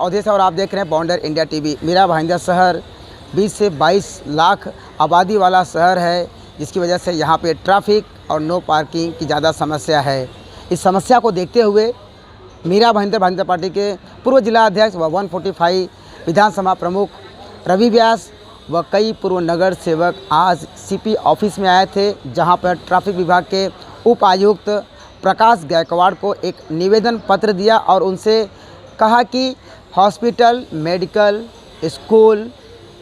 अवधि से और आप देख रहे हैं बॉन्डर इंडिया टीवी। मेरा भाईंदर शहर 20 से 22 लाख आबादी वाला शहर है, जिसकी वजह से यहाँ पे ट्रैफिक और नो पार्किंग की ज़्यादा समस्या है। इस समस्या को देखते हुए मीरा भाईंदर भाजपा पार्टी के पूर्व जिला अध्यक्ष व 145 विधानसभा प्रमुख रवि व्यास व कई पूर्व नगर सेवक आज सीपी ऑफिस में आए थे, जहां पर ट्रैफिक विभाग के उप आयुक्त प्रकाश गायकवाड़ को एक निवेदन पत्र दिया और उनसे कहा कि हॉस्पिटल, मेडिकल, स्कूल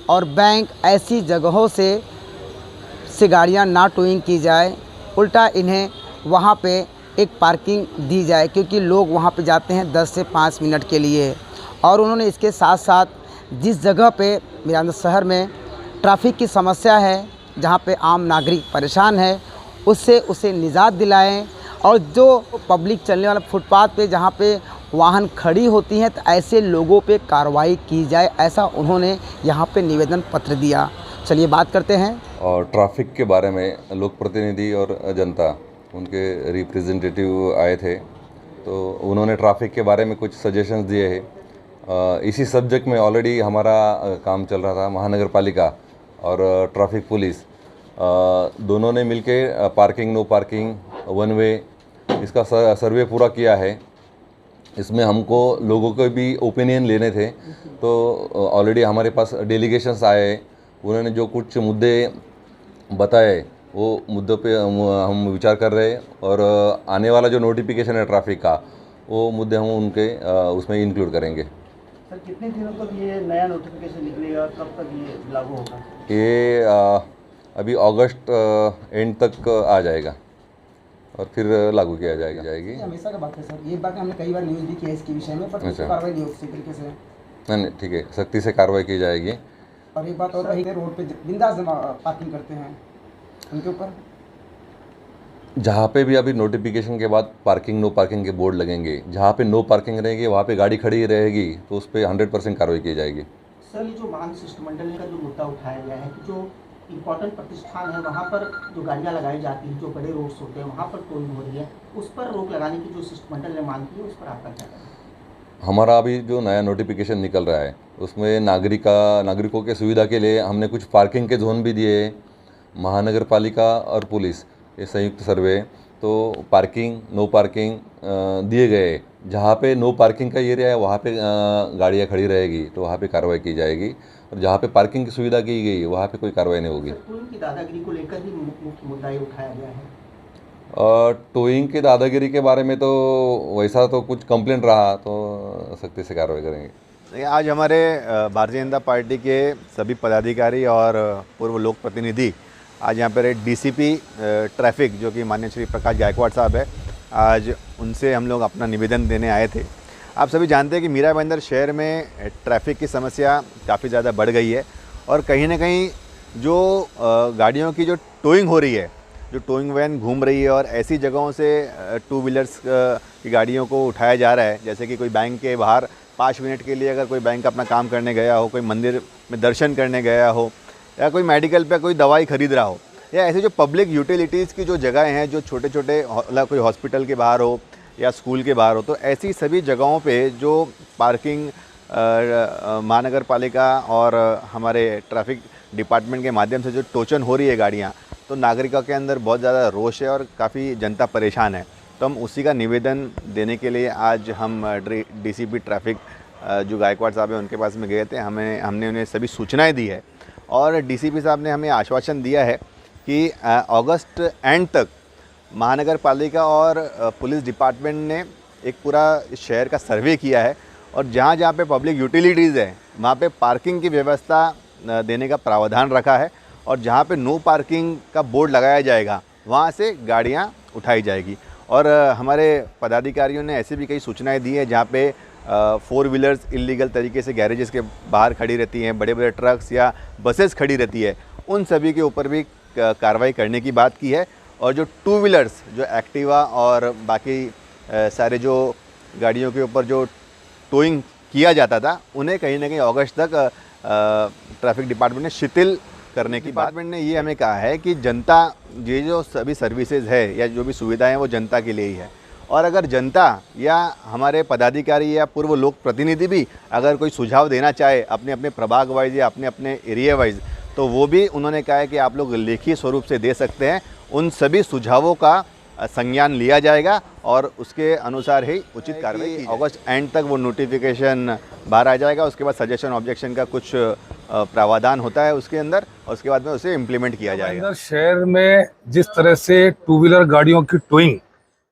और बैंक ऐसी जगहों से गाड़ियां ना टोइंग की जाए, उल्टा इन्हें वहां पे एक पार्किंग दी जाए, क्योंकि लोग वहां पे जाते हैं 10 से 5 मिनट के लिए। और उन्होंने इसके साथ साथ जिस जगह पे मेरा शहर में ट्रैफिक की समस्या है, जहां पे आम नागरिक परेशान है, उससे उसे निजात दिलाएं। और जो पब्लिक चलने वाला फुटपाथ पे जहां पे वाहन खड़ी होती हैं, तो ऐसे लोगों पे कार्रवाई की जाए, ऐसा उन्होंने यहां पे निवेदन पत्र दिया। चलिए बात करते हैं। और ट्रैफिक के बारे में लोक प्रतिनिधि और जनता, उनके रिप्रेजेंटेटिव आए थे, तो उन्होंने ट्रैफिक के बारे में कुछ सजेशंस दिए हैं। इसी सब्जेक्ट में ऑलरेडी हमारा काम चल रहा था। महानगर पालिका और ट्रैफिक पुलिस दोनों ने मिलके parking, no parking, one way, इसका सर्वे पूरा किया है। इसमें हमको लोगों के भी ओपिनियन लेने थे, तो ऑलरेडी हमारे पास डेलीगेशंस आए। उन्होंने जो कुछ मुद्दे बताए, वो मुद्दों पे हम विचार कर रहे हैं, और आने वाला जो नोटिफिकेशन है ट्रैफिक का, वो मुद्दे हम उनके उसमें इंक्लूड करेंगे। सर, कितने दिनों तक ये नया नोटिफिकेशन निकलेगा, कब तक ये लागू होगा? ये अभी अगस्त एंड तक आ जाएगा और फिर लागू किया जाएगी। हमेशा का बात है सर, ये बात हमने कई बार न्यूज़ भी किया है इसके विषय में, पर अच्छा। कार्रवाई नहीं होती तरीके से। नहीं, ठीक है, सख्ती से कार्रवाई की जाएगी। और एक बात और रही है, रोड पे बिंदास पार्किंग करते हैं, उनके ऊपर जहाँ पे भी अभी नोटिफिकेशन के बाद पार्किंग, नो पार्किंग के बोर्ड लगेंगे, जहाँ पे नो पार्किंग रहेगी वहाँ पे गाड़ी खड़ी रहेगी, तो उस पर 100% कार्रवाई की जाएगी। सर, ये जो महान शिष्टमंडल का जो मुद्दा उठाया गया है कि जो इम्पोर्टेंट प्रतिष्ठान है वहाँ पर जो गाड़ियाँ लगाई जाती हैं, जो बड़े रोड्स होते हैं वहाँ पर टोइंग हो रही है, उस पर रोक लगाने की जो शिष्टमंडल ने मांग की है, उस पर आपका क्या कहना है? हमारा अभी जो नया नोटिफिकेशन निकल रहा है, उसमें नागरिकों के सुविधा के लिए हमने कुछ पार्किंग के जोन भी दिए हैं। महानगर पालिका और पुलिस ये संयुक्त सर्वे, तो पार्किंग, नो पार्किंग दिए गए। जहाँ पे नो पार्किंग का एरिया है वहाँ पे गाड़ियाँ खड़ी रहेगी, तो वहाँ पे कार्रवाई की जाएगी, और जहाँ पे पार्किंग की सुविधा की गई वहाँ पे कोई कार्रवाई नहीं होगी। टोइंग की दादागिरी को लेकर भी मुख्य मुद्दा ये उठाया गया है। टोइंग की दादागिरी के बारे में तो वैसा तो कुछ कंप्लेंट रहा तो सख्ती से कार्रवाई करेंगे। आज हमारे भारतीय जनता पार्टी के सभी पदाधिकारी और पूर्व लोक प्रतिनिधि आज यहाँ पर डीसीपी ट्रैफिक, जो कि माननीय श्री प्रकाश गायकवाड़ साहब है, आज उनसे हम लोग अपना निवेदन देने आए थे। आप सभी जानते हैं कि मीरा भाईंदर शहर में ट्रैफिक की समस्या काफ़ी ज़्यादा बढ़ गई है, और कहीं ना कहीं जो गाड़ियों की जो टोइंग हो रही है, जो टोइंग वैन घूम रही है, और ऐसी जगहों से टू व्हीलर्स की गाड़ियों को उठाया जा रहा है, जैसे कि कोई बैंक के बाहर 5 मिनट के लिए अगर कोई बैंक अपना काम करने गया हो, कोई मंदिर में दर्शन करने गया हो, या कोई मेडिकल पे कोई दवाई खरीद रहा हो, या ऐसे जो पब्लिक यूटिलिटीज़ की जो जगह हैं, जो छोटे छोटे कोई हॉस्पिटल के बाहर हो या स्कूल के बाहर हो, तो ऐसी सभी जगहों पे जो पार्किंग महानगर पालिका और हमारे ट्रैफिक डिपार्टमेंट के माध्यम से जो टोचन हो रही है गाड़ियाँ, तो नागरिकों के अंदर बहुत ज़्यादा रोष है और काफ़ी जनता परेशान है। तो हम उसी का निवेदन देने के लिए आज हम डीसीपी ट्रैफिक जो गायकवाड़ साहब हैं उनके पास में गए थे। हमने उन्हें सभी सूचनाएं दी है, और डीसीपी साहब ने हमें आश्वासन दिया है कि अगस्त एंड तक महानगर पालिका और पुलिस डिपार्टमेंट ने एक पूरा शहर का सर्वे किया है, और जहाँ जहाँ पे पब्लिक यूटिलिटीज़ है वहाँ पे पार्किंग की व्यवस्था देने का प्रावधान रखा है, और जहाँ पे नो पार्किंग का बोर्ड लगाया जाएगा वहाँ से गाड़ियाँ उठाई जाएगी। और हमारे पदाधिकारियों ने ऐसी भी कई सूचनाएं दी है जहाँ पे 4 व्हीलर्स इलीगल तरीके से गैरेजेस के बाहर खड़ी रहती हैं, बड़े बड़े ट्रक्स या बसेस खड़ी रहती है, उन सभी के ऊपर भी कार्रवाई करने की बात की है। और जो 2 व्हीलर्स, जो एक्टिवा और बाकी सारे जो गाड़ियों के ऊपर जो टोइंग किया जाता था, उन्हें कहीं ना कहीं अगस्त तक ट्रैफिक डिपार्टमेंट ने शिथिल करने की डिपार्टमेंट ने ये हमें कहा है कि जनता, ये जो सभी सर्विसेज है या जो भी सुविधाएं हैं वो जनता के लिए ही है, और अगर जनता या हमारे पदाधिकारी या पूर्व लोक प्रतिनिधि भी अगर कोई सुझाव देना चाहे अपने अपने प्रभाग वाइज या अपने अपने एरिया वाइज, तो वो भी उन्होंने कहा है कि आप लोग लिखित स्वरूप से दे सकते हैं। उन सभी सुझावों का संज्ञान लिया जाएगा और उसके अनुसार ही उचित कार्रवाई की। अगस्त एंड तक वो नोटिफिकेशन बाहर आ जाएगा। उसके बाद सजेशन ऑब्जेक्शन का कुछ प्रावधान होता है उसके अंदर, और उसके बाद में उसे इम्प्लीमेंट किया जाएगा। शहर में जिस तरह से टू व्हीलर गाड़ियों की टोइंग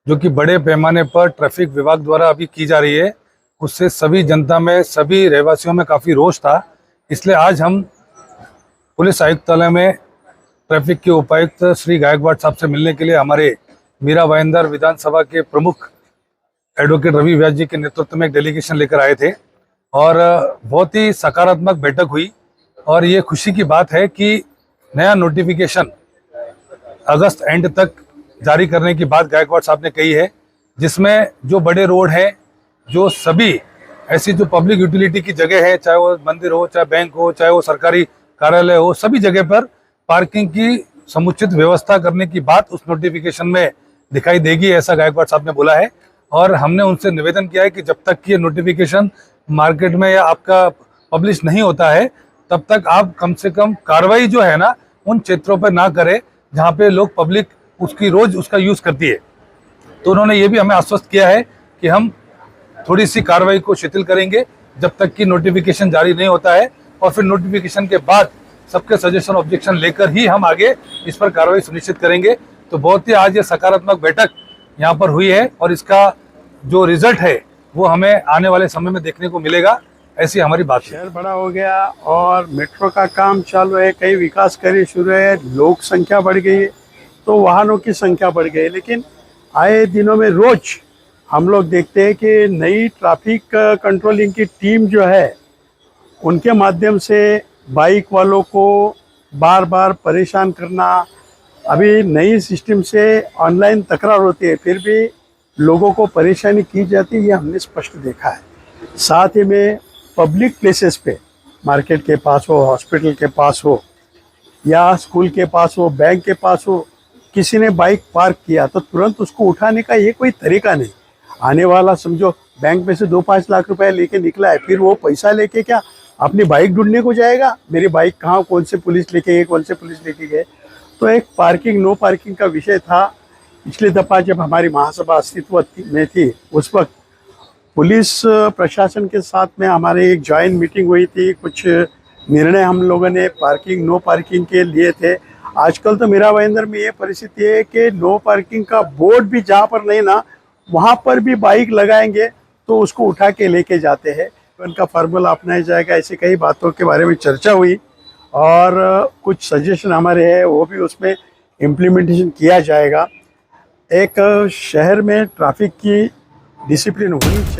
जो कि बड़े पैमाने पर ट्रैफिक विभाग द्वारा अभी की जा रही है, उससे सभी जनता में, सभी रहवासियों में काफ़ी रोष था। इसलिए आज हम पुलिस आयुक्तालय में ट्रैफिक के उपायुक्त श्री गायकवाड़ साहब से मिलने के लिए हमारे मीरा भाईंदर विधानसभा के प्रमुख एडवोकेट रवि व्यास जी के नेतृत्व में एक डेलीगेशन लेकर आए थे और बहुत ही सकारात्मक बैठक हुई। और ये खुशी की बात है कि नया नोटिफिकेशन अगस्त एंड तक जारी करने की बात गायकवाड़ साहब ने कही है, जिसमें जो बड़े रोड हैं, जो सभी ऐसी जो पब्लिक यूटिलिटी की जगह है, चाहे वो मंदिर हो, चाहे बैंक हो, चाहे वो सरकारी कार्यालय हो, सभी जगह पर पार्किंग की समुचित व्यवस्था करने की बात उस नोटिफिकेशन में दिखाई देगी, ऐसा गायकवाड़ साहब ने बोला है। और हमने उनसे निवेदन किया है कि जब तक कि ये नोटिफिकेशन मार्केट में या आपका पब्लिश नहीं होता है, तब तक आप कम से कम कार्रवाई जो है ना उन क्षेत्रों पर ना करें जहाँ पे लोग पब्लिक उसकी रोज उसका यूज़ करती है। तो उन्होंने ये भी हमें आश्वस्त किया है कि हम थोड़ी सी कार्रवाई को शिथिल करेंगे जब तक कि नोटिफिकेशन जारी नहीं होता है, और फिर नोटिफिकेशन के बाद सबके सजेशन ऑब्जेक्शन लेकर ही हम आगे इस पर कार्रवाई सुनिश्चित करेंगे। तो बहुत ही आज ये सकारात्मक बैठक यहाँ पर हुई है और इसका जो रिजल्ट है वो हमें आने वाले समय में देखने को मिलेगा, ऐसी हमारी बात है। शहर बड़ा हो गया और मेट्रो का काम चालू है, कई विकास कार्य शुरू है, लोक संख्या बढ़ गई है, तो वाहनों की संख्या बढ़ गई है। लेकिन आए दिनों में रोज हम लोग देखते हैं कि नई ट्रैफिक कंट्रोलिंग की टीम जो है उनके माध्यम से बाइक वालों को बार बार परेशान करना, अभी नई सिस्टम से ऑनलाइन तकरार होती है फिर भी लोगों को परेशानी की जाती है, ये हमने स्पष्ट देखा है। साथ ही में पब्लिक प्लेसेस पे, मार्केट के पास हो, हॉस्पिटल के पास हो या स्कूल के पास हो, बैंक के पास हो, किसी ने बाइक पार्क किया तो तुरंत उसको उठाने का ये कोई तरीका नहीं। आने वाला समझो बैंक में से 2-5 लाख रुपए लेके निकला है, फिर वो पैसा लेके क्या अपनी बाइक ढूंढने को जाएगा, मेरी बाइक कहाँ, कौन से पुलिस लेके गए, कौन से पुलिस लेके गए। तो एक पार्किंग नो पार्किंग का विषय था। पिछली दफ़ा जब हमारी महासभा अस्तित्व में थी उस वक्त पुलिस प्रशासन के साथ में हमारी एक जॉइंट मीटिंग हुई थी, कुछ निर्णय हम लोगों ने पार्किंग नो पार्किंग के लिए थे। आजकल तो मीरा भाईंदर में ये परिस्थिति है कि नो पार्किंग का बोर्ड भी जहाँ पर नहीं ना वहाँ पर भी बाइक लगाएंगे तो उसको उठा के लेके जाते हैं। उनका फार्मूला अपनाया जाएगा, ऐसी कई बातों के बारे में चर्चा हुई और कुछ सजेशन हमारे हैं वो भी उसमें इम्प्लीमेंटेशन किया जाएगा। एक शहर में ट्रैफिक की डिसिप्लिन होनी चाहिए।